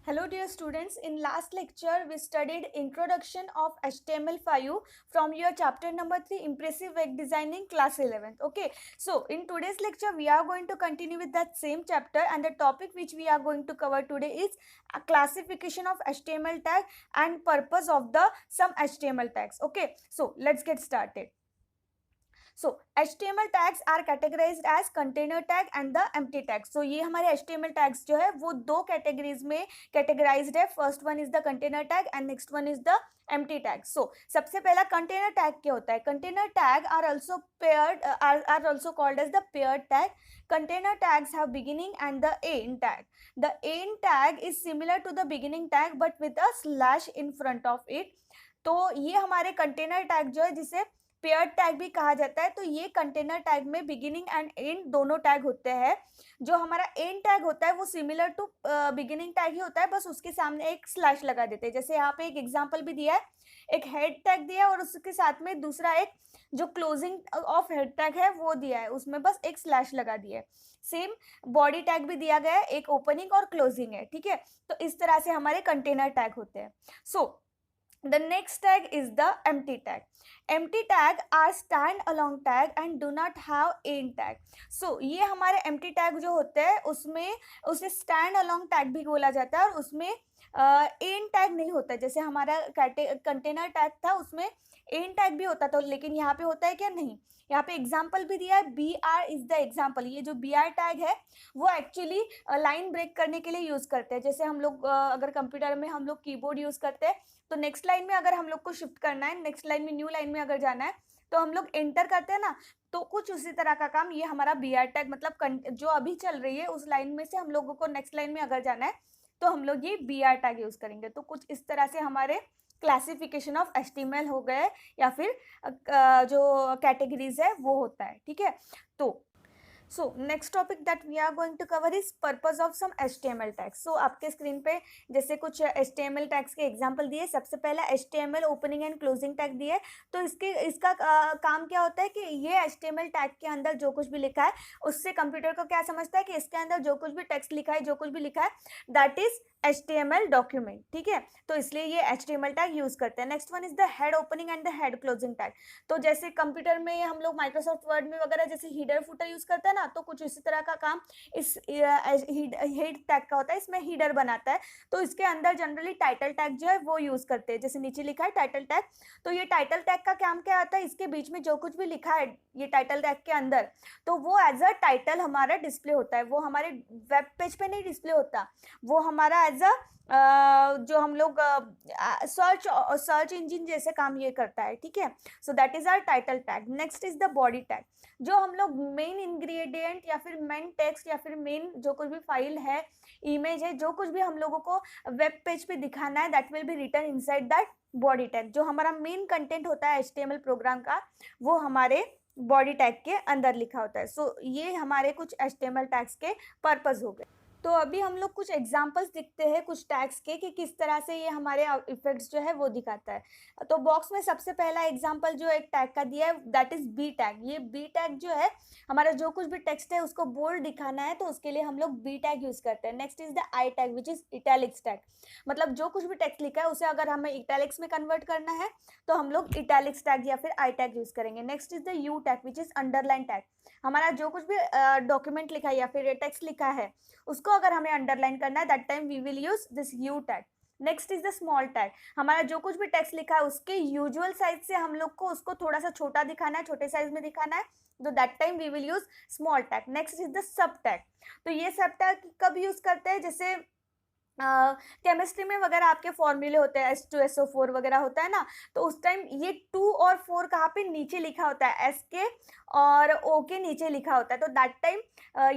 Hello dear students, in last lecture we studied introduction of HTML5 from your chapter number 3 impressive web designing class 11th. Okay, so in today's lecture we are going to continue with that same chapter, and the topic which we are going to cover today is a classification of HTML tag and purpose of the some HTML tags. Okay, so let's get started. So HTML tags are categorized as container tag and the empty tag. So ये हमारे HTML tags जो है वो दो categories में categorized है. First one is the container tag and next one is the empty tag. So सबसे पहला कंटेनर टैग क्या होता है? Container tag are also paired are also called as the paired tag. Container tags have beginning and the end tag. The end tag is similar to the beginning tag but with a slash in front of it. तो ये हमारे container tag जो है जिसे pair tag भी कहा जाता है. तो ये कंटेनर टैग में बिगिनिंग एंड एंड दोनों टैग होते हैं. जो हमारा एंड टैग होता है वो सिमिलर टू बिगिनिंग टैग ही होता है, बस उसके सामने एक स्लैश लगा देते हैं. जैसे यहाँ पे एक एग्जांपल भी दिया है, एक हेड टैग दिया है और उसके साथ में दूसरा एक जो क्लोजिंग ऑफ हेड टैग है वो दिया है, उसमें बस एक स्लैश लगा दिया है. सेम बॉडी टैग भी दिया गया है, एक ओपनिंग और क्लोजिंग है. ठीक है, तो इस तरह से हमारे कंटेनर टैग होते हैं. सो the next tag is the empty tag. Empty tag are stand alone tag and do not have end tag. So ये हमारे empty tag जो होते हैं उसमें उसे stand alone tag भी बोला जाता है और उसमें end tag नहीं होता. जैसे हमारा कंटेनर टैग था उसमें end tag भी होता था, लेकिन यहाँ पे होता है क्या? नहीं. यहाँ पे एग्जाम्पल भी दिया है, B R is the example. ये जो बी आर टैग है वो एक्चुअली लाइन ब्रेक करने के लिए यूज करते हैं. जैसे हम लोग अगर कंप्यूटर में हम लोग कीबोर्ड यूज करते हैं तो नेक्स्ट लाइन में अगर हम लोग को शिफ्ट करना है, नेक्स्ट लाइन में न्यू लाइन में अगर जाना है तो हम लोग एंटर करते हैं ना, तो कुछ उसी तरह का काम ये हमारा बी आर टैग, मतलब जो अभी चल रही है उस लाइन में से हम लोगों को नेक्स्ट लाइन में अगर जाना है तो हम लोग ये बी आर टैग यूज करेंगे. तो कुछ इस तरह से हमारे क्लासिफिकेशन ऑफ HTML हो गए या फिर जो कैटेगरीज है वो होता है. ठीक है, तो so next topic that we are going to cover is purpose of some HTML tags. So आपके स्क्रीन पे जैसे कुछ HTML टैग्स के एग्जांपल दिए. सबसे पहला HTML opening and closing tag दिए. तो इसका काम क्या होता है कि ये HTML टैग के अंदर जो कुछ भी लिखा है उससे कंप्यूटर को क्या समझता है कि इसके अंदर जो कुछ भी टेक्स्ट लिखा है, जो कुछ भी लिखा है दैट इज HTML डॉक्यूमेंट. ठीक है, तो इसलिए ये HTML टैग यूज करते हैं. Next one is the head opening and the head closing tag. तो जैसे कंप्यूटर में हम लोग माइक्रोसॉफ्ट वर्ड में वगैरह जैसे हीडर फुटर यूज करते हैं ना, तो कुछ इसी तरह का काम इस हेड टैग का होता है. इसमें हीडर बनाता है. तो इसके अंदर जनरली टाइटल टैग जो है वो यूज करते हैं. जैसे नीचे लिखा है टाइटल टैग, तो ये टाइटल टैग का काम क्या आता है? इसके बीच में जो कुछ भी लिखा है ये टाइटल टैग के अंदर, तो वो एज अ टाइटल हमारा डिस्प्ले होता है. वो हमारे वेब पेज पे नहीं डिस्प्ले होता, वो हमारा एज अ जो हम लोग सर्च इंजन जैसे काम ये करता है. ठीक है, so that is our title tag. Next is the body tag. जो हम लोग मेन इंग्रेडिएंट या फिर मेन टेक्स्ट या फिर मेन जो कुछ भी फाइल है, इमेज है, जो कुछ भी हम लोगों को वेब पेज पे दिखाना है that will be written inside that body tag. जो हमारा मेन कंटेंट होता है HTML प्रोग्राम का वो हमारे बॉडी टैग के अंदर लिखा होता है. सो ये हमारे कुछ HTML टैग्स के पर्पस हो गए. तो अभी हम लोग कुछ एग्जांपल्स दिखते हैं कुछ टैग्स के कि किस तरह से ये हमारे इफेक्ट्स जो है वो दिखाता है. तो बॉक्स में सबसे पहला एग्जांपल जो एक टैग का दिया है दैट इज बी टैग. ये बी टैग जो है हमारा जो कुछ भी टेक्स्ट है उसको बोल्ड दिखाना है तो उसके लिए हम लोग बी टैग यूज करते हैं. Next is the I tag which is italics tag. मतलब जो कुछ भी टेक्स्ट लिखा है उसे अगर हमें इटैलिक्स में कन्वर्ट करना है तो हम लोग इटैलिक्स टैग या फिर आई टैग यूज करेंगे. Next is the you tag which is underline tag. हमारा जो कुछ भी डॉक्यूमेंट लिखा है या फिर टेक्स्ट लिखा है उसको अगर हमें अंडरलाइन करना है that time we will use this U tag. Next is the small tag. हमारा जो कुछ भी टेक्स्ट लिखा है उसके यूजुअल साइज से हम लोग को उसको थोड़ा सा छोटा दिखाना है, छोटे साइज में दिखाना है, तो that time we will use small tag. Next is the sub tag. तो ये सब टैग कब यूज करते हैं? जैसे केमिस्ट्री में वगैरह आपके फॉर्मूले होते हैं, H2SO4 वगैरह होता है ना, तो उस टाइम ये 2 और 4 कहाँ पे नीचे लिखा होता है, S के और O के नीचे लिखा होता है. तो दैट टाइम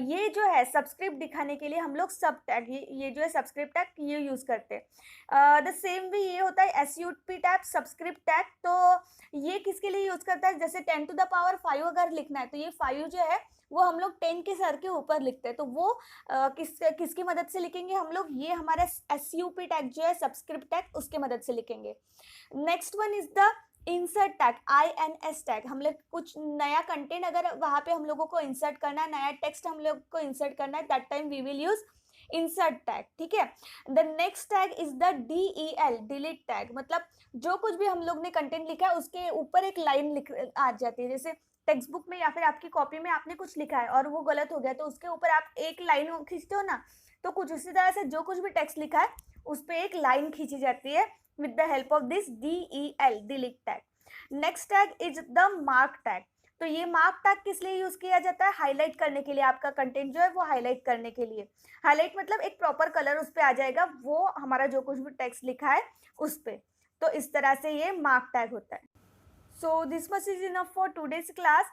ये जो है सबस्क्रिप्ट दिखाने के लिए हम लोग सब टैग ये जो है सबस्क्रिप्ट टैग ये यूज करते हैं. द सेम वे ये होता है SUP टैग सबस्क्रिप्ट टैग. तो ये किसके लिए यूज करता है? जैसे 10 to the power 5 अगर लिखना है तो ये 5 जो है वो हम लोग 10 के सर के ऊपर लिखते हैं. तो वो किसकी मदद से लिखेंगे हम लोग? ये हमारा SUP टैग जो है सबस्क्रिप्ट टैग उसके मदद से लिखेंगे. Next one is the insert tag INS tag. हम लोग कुछ नया कंटेंट अगर वहां पे हम लोगों को इंसर्ट करना है, नया टेक्स्ट हम लोग को इंसर्ट करना है that time we will use insert tag, ठीक है। The next tag is the DEL, delete tag, मतलब जो कुछ भी हम लोग ने कंटेंट लिखा है उसके ऊपर एक लाइन लिख आ जाती है, जैसे टेक्स्ट बुक में या फिर आपकी कॉपी में आपने कुछ लिखा है और वो गलत हो गया तो उसके ऊपर आप एक लाइन खींचते हो ना, तो कुछ उसी तरह से जो कुछ भी टेक्स्ट लिखा है उस पर एक लाइन खींची जाती है with the help of this DEL, delete tag. Next tag is the mark tag. तो ये मार्क टैग किस लिए यूज किया जाता है? हाईलाइट करने के लिए, आपका कंटेंट जो है वो हाईलाइट करने के लिए। हाईलाइट मतलब एक प्रॉपर कलर उस पर आ जाएगा, वो हमारा जो कुछ भी टेक्स्ट लिखा है उस पर। तो इस तरह से ये मार्क टैग होता है। So this much is enough for today's class.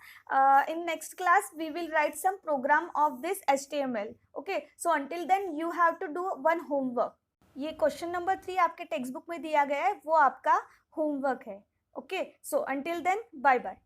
In next class we will write some program of this HTML. Okay, so until then you have to do one homework. ये question number 3 आपके text book में दिया गया है, वो आपका homework है। Okay, सो until then, bye bye.